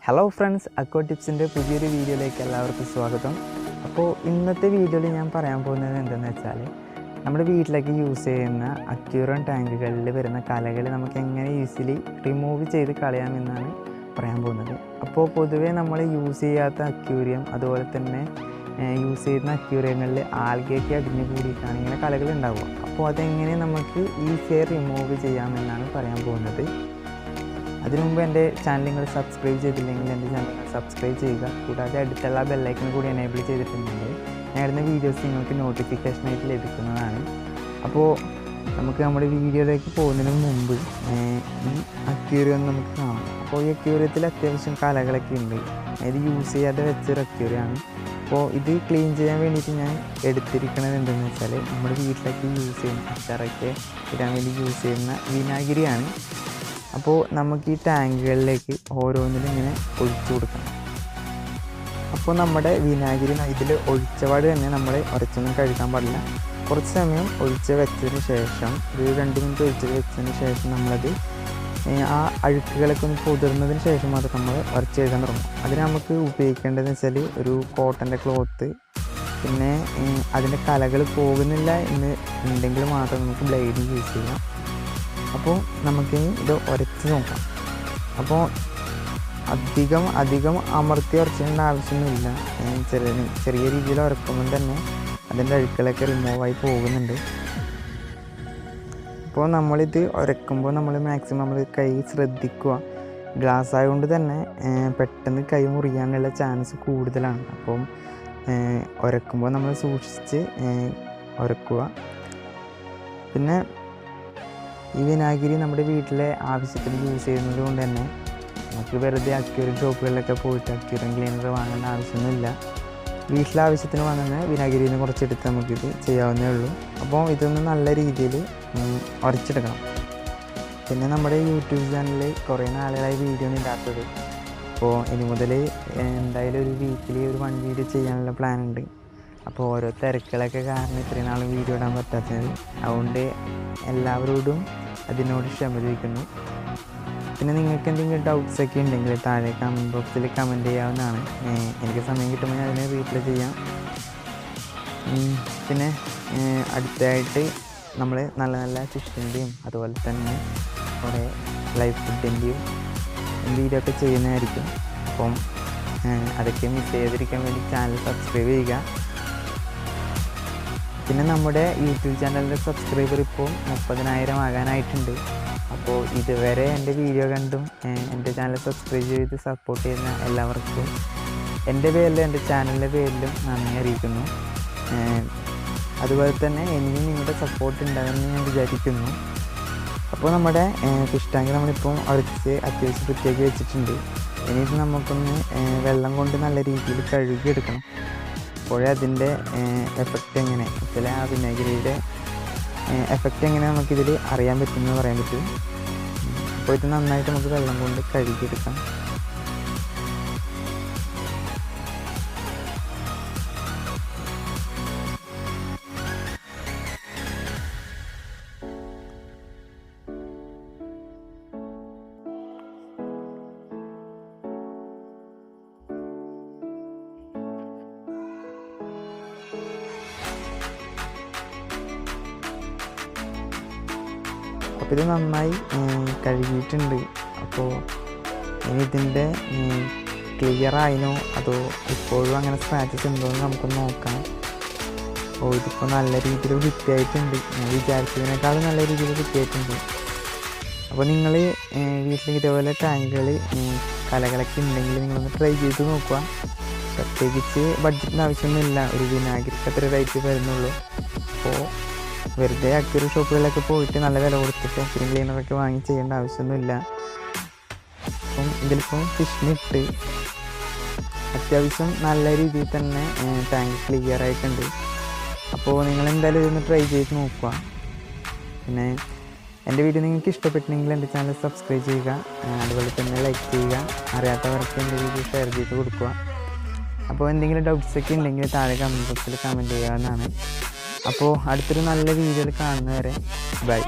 Hello friends, aqua ടിപ്സിൻ്റെ പുതിയൊരു വീഡിയോയിലേക്ക് എല്ലാവർക്കും സ്വാഗതം. അപ്പോൾ ഇന്നത്തെ വീഡിയോയിൽ ഞാൻ പറയാൻ പോകുന്നത് എന്തെന്ന് വെച്ചാൽ, നമ്മുടെ വീട്ടിലേക്ക് യൂസ് ചെയ്യുന്ന അക്വേറിയം ടാങ്കുകളിൽ വരുന്ന കലകൾ നമുക്ക് എങ്ങനെ ഈസിലി റിമൂവ് ചെയ്ത് കളയാമെന്നാണ് പറയാൻ പോകുന്നത്. അപ്പോൾ പൊതുവേ നമ്മൾ യൂസ് ചെയ്യാത്ത അക്വേറിയം, അതുപോലെ തന്നെ യൂസ് ചെയ്യുന്ന അക്വേറിയങ്ങളിൽ ആൽഗയൊക്കെ അടിഞ്ഞു കൂടിയിട്ടാണ് ഇങ്ങനെ കലകൾ ഉണ്ടാവുക. അപ്പോൾ അതെങ്ങനെ നമുക്ക് ഈസിയായി റിമൂവ് ചെയ്യാമെന്നാണ് പറയാൻ പോകുന്നത്. അതിനു മുമ്പ് എൻ്റെ ചാനൽ നിങ്ങൾ സബ്സ്ക്രൈബ് ചെയ്തില്ലെങ്കിൽ എൻ്റെ ചാനൽ സബ്സ്ക്രൈബ് ചെയ്യുക. കൂടാതെ അടുത്തുള്ള ബെല്ലൈക്കൺ കൂടി എനേബിൾ ചെയ്തിട്ടുണ്ടെങ്കിൽ ഞാൻ ഇടുന്ന വീഡിയോസ് നിങ്ങൾക്ക് നോട്ടിഫിക്കേഷനായിട്ട് ലഭിക്കുന്നതാണ്. അപ്പോൾ നമുക്ക് നമ്മുടെ വീഡിയോയിലേക്ക് പോകുന്നതിന് മുമ്പ് ഈ അക്വേറിയം നമുക്ക് കാണാം. അപ്പോൾ ഈ അക്വേറിയത്തിൽ അത്യാവശ്യം കലകളൊക്കെ ഉണ്ട്. ഇത് യൂസ് ചെയ്യാതെ വെച്ചൊരു അക്വേറിയമാണ്. അപ്പോൾ ഇത് ക്ലീൻ ചെയ്യാൻ വേണ്ടിയിട്ട് ഞാൻ എടുത്തിരിക്കുന്നത് എന്തെന്ന് വെച്ചാൽ, നമ്മുടെ വീട്ടിലേക്ക് യൂസ് ചെയ്യുന്ന അച്ചാറൊക്കെ ഇടാൻ വേണ്ടി യൂസ് ചെയ്യുന്ന വിനാഗിരിയാണ്. അപ്പോൾ നമുക്ക് ഈ ടാങ്കുകളിലേക്ക് ഓരോന്നിലും ഇങ്ങനെ ഒഴിച്ചു കൊടുക്കണം. അപ്പോൾ നമ്മുടെ വിനാഗിരി ഇതിൽ ഒഴിച്ചപാട് തന്നെ നമ്മൾ ഉരച്ചൊന്നും കഴുകാൻ പാടില്ല. കുറച്ച് സമയം ഒഴിച്ച് വെച്ചതിന് ശേഷം, ഒരു 2 മിനിറ്റ് ഒഴിച്ച് വെച്ചതിന് ശേഷം നമ്മളത് ആ അഴുക്കുകളൊക്കെ ഒന്ന് കുതിർന്നതിന് ശേഷം അത് നമ്മൾ ഉരച്ചെഴുതാൻ തുടങ്ങും. അതിന് നമുക്ക് ഉപയോഗിക്കേണ്ടതെന്ന് വെച്ചാൽ ഒരു കോട്ടൻ്റെ ക്ലോത്ത്, പിന്നെ അതിൻ്റെ കലകൾ പോകുന്നില്ല എന്ന് ഉണ്ടെങ്കിൽ മാത്രം നമുക്ക് ബ്ലേഡ് യൂസ് ചെയ്യാം. അപ്പോൾ നമുക്ക് ഇത് ഉരച്ച് നോക്കാം. അപ്പോൾ അധികം അമർത്തി ഉരച്ചേണ്ട ആവശ്യമൊന്നുമില്ല. ചെറിയ രീതിയിൽ ഉരക്കുമ്പോൾ തന്നെ അതിൻ്റെ അഴുക്കളൊക്കെ റിമൂവായി പോകുന്നുണ്ട്. അപ്പോൾ നമ്മളിത് ഉരക്കുമ്പോൾ നമ്മൾ മാക്സിമം നമ്മൾ കൈ ശ്രദ്ധിക്കുക. ഗ്ലാസ് ആയതുകൊണ്ട് തന്നെ പെട്ടെന്ന് കൈ മുറിയാനുള്ള ചാൻസ് കൂടുതലാണ്. അപ്പം ഉരക്കുമ്പോൾ നമ്മൾ സൂക്ഷിച്ച് ഉരക്കുക. പിന്നെ ഈ വിനാഗിരി നമ്മുടെ വീട്ടിലെ ആവശ്യത്തിന് യൂസ് ചെയ്യുന്നത് കൊണ്ട് തന്നെ നമുക്ക് വെറുതെ അക്വേറിയം ഷോപ്പുകളിലൊക്കെ പോയിട്ട് അക്വേറിയം ക്ലീനർ വാങ്ങേണ്ട ആവശ്യമൊന്നുമില്ല. വീട്ടിലെ ആവശ്യത്തിന് വാങ്ങുന്ന വിനാഗിരിയിൽ നിന്ന് കുറച്ചെടുത്ത് നമുക്കിത് ചെയ്യാവുന്നേ ഉള്ളൂ. അപ്പോൾ ഇതൊന്ന് നല്ല രീതിയിൽ ഉരച്ചെടുക്കണം. പിന്നെ നമ്മുടെ യൂട്യൂബ് ചാനലിൽ കുറേ നാളുകളായി വീഡിയോ ഒന്നും ഇടാത്തത്. അപ്പോൾ ഇനി മുതൽ എന്തായാലും ഒരു വീക്കിലി ഒരു 1 വീഡിയോ ചെയ്യാനുള്ള പ്ലാൻ ഉണ്ട്. അപ്പോൾ ഓരോ തിരക്കുകളൊക്കെ കാരണം ഇത്രയും നാളും വീഡിയോ ഇടാൻ പറ്റാത്തത്. അതുകൊണ്ട് എല്ലാവരോടും അതിനോട് ക്ഷമ ചോദിക്കുന്നു. പിന്നെ നിങ്ങൾക്ക് എന്തെങ്കിലും ഡൗട്ട്സൊക്കെ ഉണ്ടെങ്കിൽ താഴെ കമൻറ്റ് ബോക്സിൽ കമൻറ്റ് ചെയ്യാവുന്നതാണ്. എനിക്ക് സമയം കിട്ടുമ്പോൾ ഞാൻ അതിനെ റീപ്ലൈ ചെയ്യാം. പിന്നെ അടുത്തായിട്ട് നമ്മൾ നല്ല നല്ല ഫിഷിൻ്റെയും അതുപോലെ തന്നെ കുറേ ലൈവ് ഫുഡിൻ്റെയും വീഡിയോ ഒക്കെ ചെയ്യുന്നതായിരിക്കും. അപ്പം അതൊക്കെ മിസ് ചെയ്തിരിക്കാൻ വേണ്ടി ചാനൽ സബ്സ്ക്രൈബ് ചെയ്യുക. പിന്നെ നമ്മുടെ യൂട്യൂബ് ചാനലിൻ്റെ സബ്സ്ക്രൈബർ ഇപ്പോൾ 30,000 ആകാനായിട്ടുണ്ട്. അപ്പോൾ ഇതുവരെ എൻ്റെ വീഡിയോ കണ്ടും എൻ്റെ ചാനൽ സബ്സ്ക്രൈബ് ചെയ്ത് സപ്പോർട്ട് ചെയ്യുന്ന എല്ലാവർക്കും എൻ്റെ പേരിലും എൻ്റെ ചാനലിൻ്റെ പേരിലും നന്ദി അറിയിക്കുന്നു. അതുപോലെ തന്നെ എനിക്കും നിങ്ങളുടെ സപ്പോർട്ട് ഉണ്ടാകുമെന്ന് ഞാൻ വിചാരിക്കുന്നു. അപ്പോൾ നമ്മുടെ ഫിഷ് ടാങ്ക് നമ്മളിപ്പോൾ ഉരച്ച് അത്യാവശ്യം വൃത്തിയാക്കി വെച്ചിട്ടുണ്ട്. ഇനിയിപ്പോൾ നമുക്കൊന്ന് വെള്ളം കൊണ്ട് നല്ല രീതിയിൽ കഴുകിയെടുക്കണം. അപ്പോഴേ അതിൻ്റെ എഫക്റ്റ് എങ്ങനെ ചില ആ വിനാഗിരിയുടെ എഫക്റ്റ് എങ്ങനെ നമുക്കിതിൽ അറിയാൻ പറ്റുമെന്ന് പറയാൻ പറ്റും. അപ്പോൾ ഇത് നന്നായിട്ട് നമുക്ക് വെള്ളം കൊണ്ട് കഴുകിയെടുക്കാം. അപ്പോൾ ഇത് നന്നായി കഴുകിയിട്ടുണ്ട്. അപ്പോൾ ഇനി ഇതിൻ്റെ ക്ലിയർ ആയിനോ അതോ ഇപ്പോഴും അങ്ങനെ സ്ക്രാച്ചസ് ഉണ്ടോ എന്ന് നമുക്കൊന്ന് നോക്കാം. അപ്പോൾ ഇതിപ്പോൾ നല്ല രീതിയിൽ വൃത്തിയായിട്ടുണ്ട്. ഞാൻ വിചാരിച്ചതിനേക്കാളും നല്ല രീതിയിൽ വൃത്തിയായിട്ടുണ്ട്. അപ്പോൾ നിങ്ങൾ വീട്ടിൽ ഇതേപോലെ ടാങ്കുകൾ കലകളൊക്കെ ഉണ്ടെങ്കിൽ നിങ്ങളൊന്ന് ട്രൈ ചെയ്ത് നോക്കുക. പ്രത്യേകിച്ച് ബഡ്ജറ്റിൻ്റെ ആവശ്യമൊന്നുമില്ല. ഒരു വിനാഗിരിക്ക് അത്ര റേറ്റ് വരുന്നുള്ളൂ. അപ്പോൾ വെറുതെ അക്വേറിയം ഷോപ്പുകളിലൊക്കെ പോയിട്ട് നല്ല വില കൊടുത്തിട്ട് അക്വേറിയം ക്ലീനറൊക്കെ വാങ്ങി ചെയ്യേണ്ട ആവശ്യമൊന്നുമില്ല. അപ്പം ഇതിലിപ്പം ഫിഷിനിട്ട് അത്യാവശ്യം നല്ല രീതിയിൽ തന്നെ ടാങ്ക് ക്ലിയർ ആയിട്ടുണ്ട്. അപ്പോൾ നിങ്ങളെന്തായാലും ഇതൊന്ന് ട്രൈ ചെയ്ത് നോക്കുക. പിന്നെ എൻ്റെ വീഡിയോ നിങ്ങൾക്ക് ഇഷ്ടപ്പെട്ടിട്ടുണ്ടെങ്കിൽ എൻ്റെ ചാനൽ സബ്സ്ക്രൈബ് ചെയ്യുക. അതുപോലെ തന്നെ ലൈക്ക് ചെയ്യുക. അറിയാത്തവർക്ക് എൻ്റെ വീഡിയോ ഷെയർ ചെയ്ത് കൊടുക്കുക. അപ്പോൾ എന്തെങ്കിലും ഡൗട്ട്സൊക്കെ ഉണ്ടെങ്കിൽ താഴെ കമൻറ്റ് ബോക്സിൽ കമൻറ്റ് ചെയ്യാവുന്നതാണ്. അപ്പോൾ അടുത്തൊരു നല്ല വീഡിയോയിൽ കാണുന്നവരെ ബൈ.